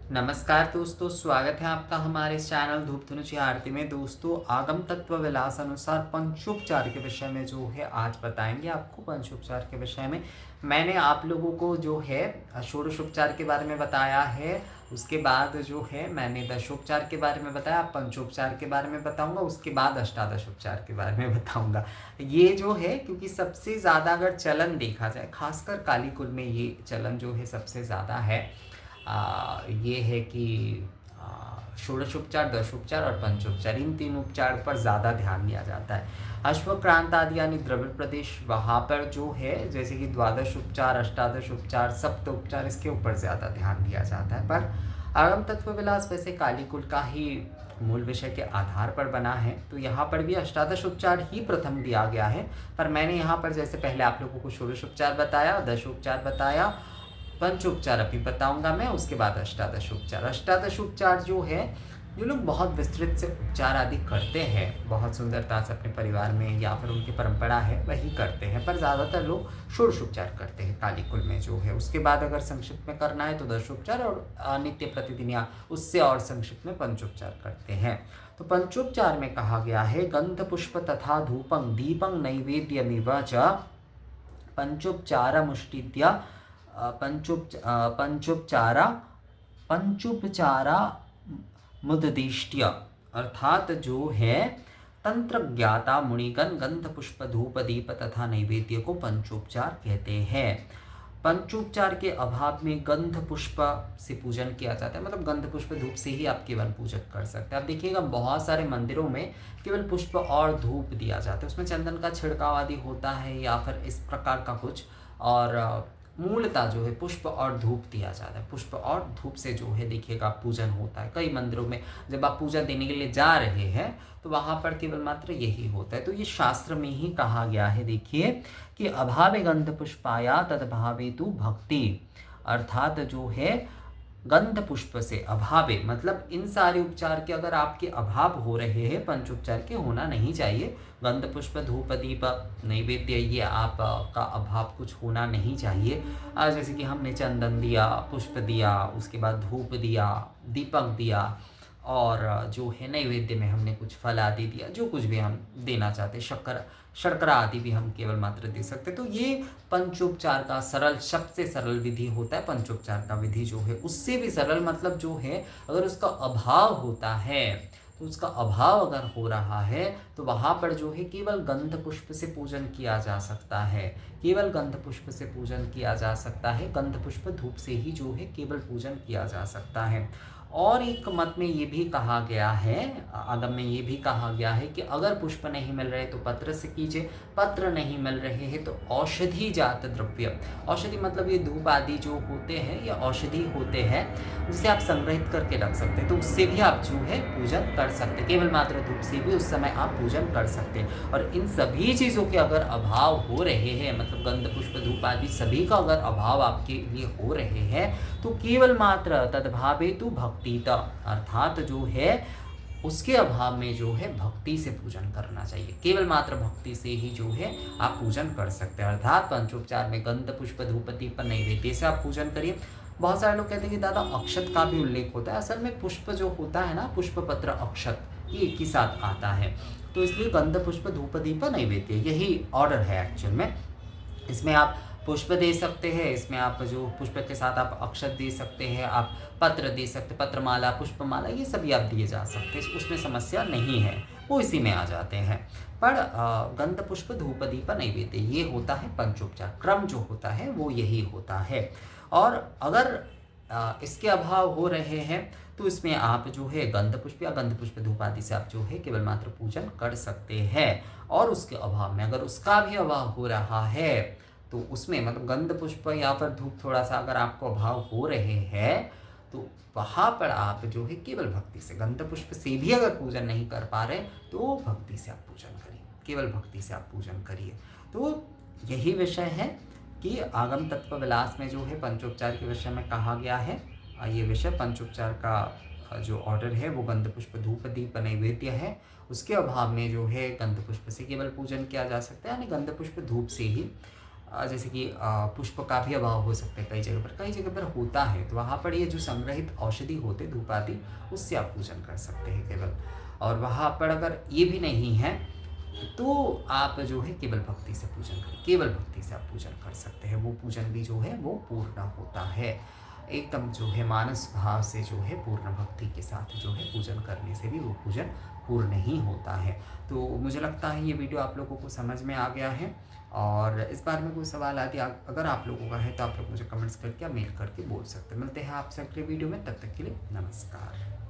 नमस्कार दोस्तों, स्वागत है आपका हमारे इस चैनल धूप धनुषी आरती में। दोस्तों, आगम तत्व विलास अनुसार पंचोपचार के विषय में जो है आज बताएंगे आपको। पंचोपचार के विषय में मैंने आप लोगों को जो है षोडशोपचार के बारे में बताया है। उसके बाद जो है मैंने दशोपचार के बारे में बताया, पंचोपचार के बारे में बताऊंगा, उसके बाद अष्टादशोपचार के बारे में बताऊंगा। ये जो है क्योंकि सबसे ज़्यादा अगर चलन देखा जाए, खासकर काली कुल में ये चलन जो है सबसे ज़्यादा है। ये है कि षोडशोपचार, दशोपचार और पंचोपचार, इन तीन उपचार पर ज़्यादा ध्यान दिया जाता है। अश्वक्रांत आदि यानी द्रविड़ प्रदेश, वहाँ पर जो है जैसे कि द्वादश उपचार, अष्टादश उपचार, सप्त उपचार, इसके ऊपर ज़्यादा ध्यान दिया जाता है। पर आगम तत्व विलास वैसे काली कुल का ही मूल विषय के आधार पर बना है, तो यहाँ पर भी अष्टादश उपचार ही प्रथम दिया गया है। पर मैंने यहाँ पर जैसे पहले आप लोगों को षोडशोपचार बताया, दशोपचार बताया, पंचोपचार अभी बताऊंगा मैं, उसके बाद अष्टादश उपचार। अष्टादश उपचार जो है, जो लोग बहुत विस्तृत से उपचार आदि करते हैं, बहुत सुंदरता से अपने परिवार में या फिर उनकी परंपरा है वही करते हैं, पर ज़्यादातर लोग षोडशोपचार करते हैं काली कुल में जो है। उसके बाद अगर संक्षिप्त में करना है तो दशोपचार, और नित्य प्रतिदिन या उससे और संक्षिप्त में पंचोपचार करते हैं। तो पंचोपचार में कहा गया है, गंध पुष्प तथा धूपं दीपं नैवेद्यमिव च पंचोपचारमुष्टिद्या पंचोपचारा पंचोपचारा मुददिष्ट्य, अर्थात जो है तंत्र ज्ञाता मुनिगण गंध पुष्प धूप दीप तथा नैवेद्य को पंचोपचार कहते हैं। पंचोपचार के अभाव में गंध पुष्प से पूजन किया जाता है, मतलब गंध पुष्प धूप से ही आप केवल पूजन कर सकते हैं। आप देखिएगा बहुत सारे मंदिरों में केवल पुष्प और धूप दिया जाता है, उसमें चंदन का छिड़काव आदि होता है या फिर इस प्रकार का कुछ, और मूलतः जो है पुष्प और धूप दिया जाता है। पुष्प और धूप से जो है देखिएगा पूजन होता है। कई मंदिरों में जब आप पूजा देने के लिए जा रहे हैं तो वहाँ पर केवल मात्र यही होता है। तो ये शास्त्र में ही कहा गया है, देखिए कि अभावे गंध पुष्पाया तदभावे तु भक्ति, अर्थात जो है गंध पुष्प से अभावे, मतलब इन सारे उपचार के अगर आपके अभाव हो रहे हैं, पंचोपचार के होना नहीं चाहिए। गंध पुष्प धूप दीप नैवेद्य, ये आप का अभाव कुछ होना नहीं चाहिए। जैसे कि हमने चंदन दिया, पुष्प दिया, उसके बाद धूप दिया, दीपक दिया, और जो है नैवेद्य में हमने कुछ फल आदि दिया, जो कुछ भी हम देना चाहते, शर्करा आदि भी हम केवल मात्र दे सकते। तो ये पंचोपचार का सरल, सबसे सरल विधि होता है। पंचोपचार का विधि जो है उससे भी सरल, मतलब जो है अगर उसका अभाव होता है, तो उसका अभाव अगर हो रहा है तो वहाँ पर जो है केवल गंध पुष्प से पूजन किया जा सकता है। केवल गंध पुष्प से पूजन किया जा सकता है, गंध पुष्प धूप से ही जो है केवल पूजन किया जा सकता है। और एक मत में ये भी कहा गया है, आगम में ये भी कहा गया है कि अगर पुष्प नहीं मिल रहे तो पत्र से कीजिए, पत्र नहीं मिल रहे हैं तो औषधि जात द्रव्य, औषधि मतलब ये धूप आदि जो होते हैं ये औषधि होते हैं जिसे आप संग्रहित करके रख सकते हैं, तो उससे भी आप जो है पूजन कर सकते हैं। केवल मात्र धूप से भी उस समय आप पूजन कर सकते हैं। और इन सभी चीज़ों के अगर अभाव हो रहे हैं, मतलब गंध पुष्प धूप आदि सभी का अगर अभाव आपके लिए हो रहे हैं, तो केवल मात्र तद्भावे तु भक्तिता, अर्थात जो है उसके अभाव में जो है भक्ति से पूजन करना चाहिए। केवल मात्र भक्ति से ही जो है आप पूजन कर सकते हैं। अर्थात पंचोपचार में गंध पुष्प धूप दीप नैवेद्य से आप पूजन करिए। बहुत सारे लोग कहते हैं कि दादा अक्षत का भी उल्लेख होता है। असल में पुष्प जो होता है ना, पुष्प पत्र अक्षत, ये एक ही साथ आता है, तो इसलिए गंध पुष्प धूप दीप नैवेद्य यही ऑर्डर है एक्चुअल में। इसमें आप पुष्प दे सकते हैं, इसमें आप जो पुष्प के साथ आप अक्षत दे सकते हैं, आप पत्र दे सकते, पत्रमाला, पुष्पमाला, ये सभी आप दिए जा सकते हैं, उसमें समस्या नहीं है, वो इसी में आ जाते हैं। पर गंध पुष्प धूप दीप नैवेद्य ये होता है पंचोपचार, क्रम जो होता है वो यही होता है। और अगर इसके अभाव हो रहे हैं तो इसमें आप जो है गंध पुष्प या गंध पुष्प धूप आदि से आप जो है केवल मात्र पूजन कर सकते हैं। और उसके अभाव में अगर उसका भी अभाव हो रहा है तो उसमें मतलब गंध पुष्प या फिर धूप थोड़ा सा अगर आपको अभाव हो रहे हैं तो वहाँ पर आप जो है केवल भक्ति से, गंध पुष्प से भी अगर पूजन नहीं कर पा रहे तो भक्ति से आप पूजन करिए, केवल भक्ति से आप पूजन करिए। तो यही विषय है कि आगम तत्व विलास में जो है पंचोपचार के विषय में कहा गया है। ये विषय पंचोपचार का जो ऑर्डर है वो गंध पुष्प धूप दीप नैवेद्य है। उसके अभाव में जो है गंध पुष्प से केवल पूजन किया जा सकता है, यानी गंध पुष्प धूप से ही जैसे कि पुष्प का भी अभाव हो सकता है कई जगह पर होता है, तो वहाँ पर ये जो संग्रहित औषधि होते धूप आदि, उससे आप पूजन कर सकते हैं केवल। और वहाँ पर अगर ये भी नहीं है तो आप जो है केवल भक्ति से पूजन करें, केवल भक्ति से आप पूजन कर सकते हैं। वो पूजन भी जो है वो पूर्ण होता है, एकदम जो है मानस भाव से जो है पूर्ण भक्ति के साथ जो है पूजन करने से भी वो पूजन पूर्ण ही होता है। तो मुझे लगता है ये वीडियो आप लोगों को समझ में आ गया है। और इस बारे में कोई सवाल आदि अगर आप लोगों का है तो आप लोग मुझे कमेंट्स करके या मेल करके बोल सकते हैं। मिलते हैं आपसे अगले वीडियो में, तब तक के लिए नमस्कार।